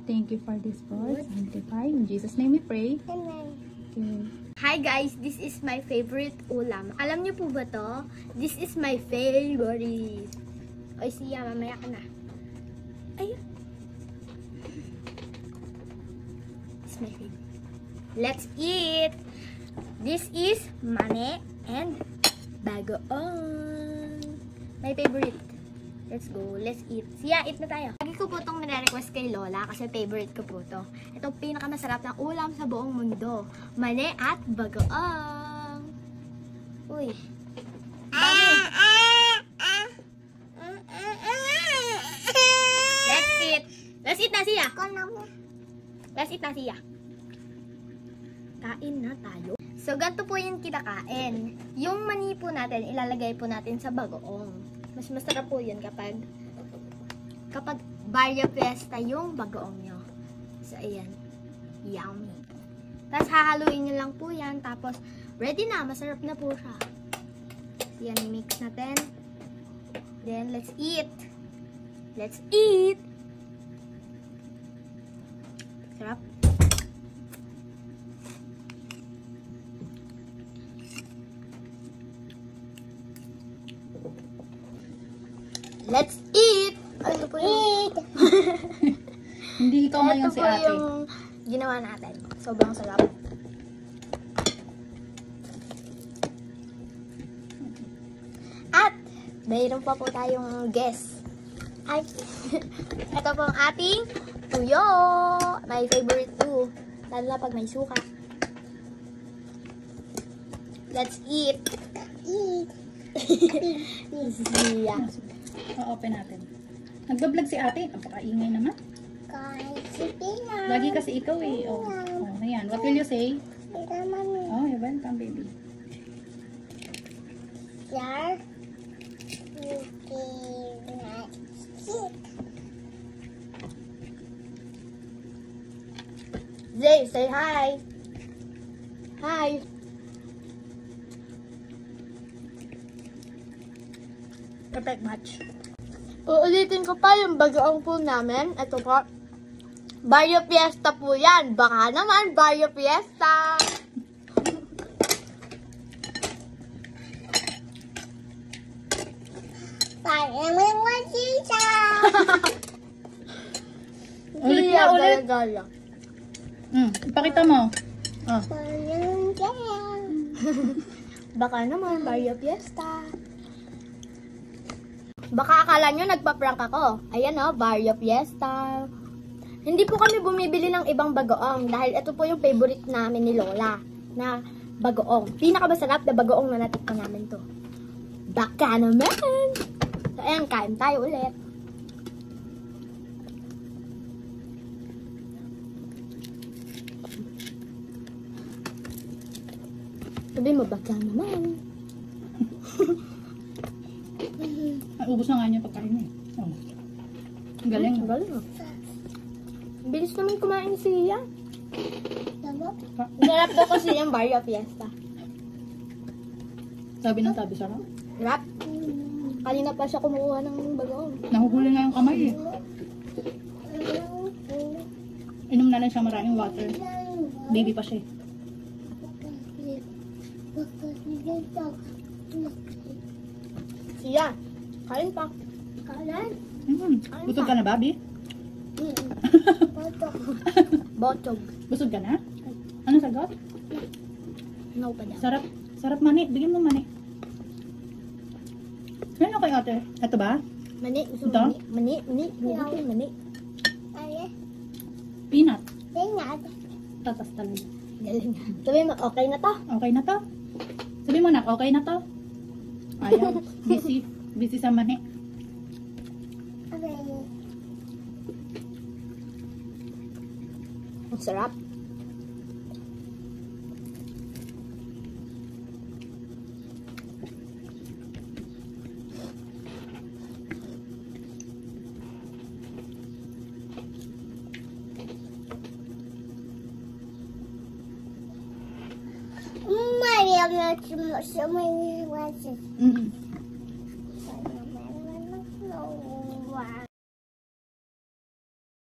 Thank you for this food. Sanctify. In Jesus' name we pray. Amen. Okay. Hi guys, this is my favorite ulam. Alam niyo po ba to? This is my favorite. Oy, siya, mamaya ka na. Ayun. It's my favorite. Let's eat! This is mane and bagoong. My favorite. Let's go. Let's eat. Siya, eat na tayo. Lagi ko po itong nire-request kay Lola kasi favorite ko po ito. Itong pinakamasarap na ulam sa buong mundo. Mane at bagoong. Uy. Dami. Let's eat. Let's eat na siya. Let's eat na siya. Kain na tayo. So, ganito po yung kinakain. Yung mani po natin, ilalagay po natin sa bagoong. Mas masarap po yun kapag Barrio Fiesta yung bagoong nyo. So, ayan. Yummy. Tapos, hahaluin nyo lang po yan. Tapos, ready na. Masarap na po siya. Yan, mix natin. Then, let's eat. Let's eat! Sarap. Let's eat! Ano po yung... Hindi ikaw ngayon si ate. Ito po yung ginawa natin. Sobrang sarap. At, mayroon pa po tayong guest. Ay, ito po ang ating tuyo. My favorite too. Lalo na pag may suka. Let's eat. Eat. Yeah. O-open natin. Nagbablog si ate. Napakaingay naman. Lagi kasi ikaw eh. Oh, ayan. What will you say? Oh, you're welcome, baby. Here. Zay, say hi. Hi. Perfect match. Uulitin ko pa yung bagoong po namin. Ito po. Barrio Fiesta po yan. Baka naman, Barrio Fiesta. Parang mga sisa. Ulit na, ulit. Ipakita mo. Oh. Baka naman, Barrio Fiesta. Baka akala nyo nagpa-prank ako. Ayan o, Barrio Fiesta. Hindi po kami bumibili ng ibang bagoong dahil ito po yung favorite namin ni Lola na bagoong. Pinakamasarap na bagoong na natikman namin to. Baka naman! So, ayan, kain tayo ulit. Sabi mo, baka naman. Ubus na nga niya pagkain niya. Oh. Ang galing. Ang galing. Bilis naman kumain siya. Sarap daw kasi yung Barrio Fiesta. Sabi ng tabi, sarap. Sarap. Kanina pa siya kumuha ng bagoong. Nahuhuli nga yung kamay eh. Inom na lang siya maraming water. Baby pa siya eh. Siya. Kain pa. Kain? Busog ka na, Bobby? Botog. Busog ka na? Ano sagot? No pa daw. Sarap. Sarap mani. Bigyan mo mani. Ano kay ate? Ito ba? Mani. Gusto Ito? Mani. Mani. Peanut. Peanut. Tatas talaga. Galing. Sabi mo, okay na to? Okay na to? Sabi mo na, okay na to? Ayaw. Busy. Busy sa mani. Okay. Ang sarap. Maria, I'm not so much.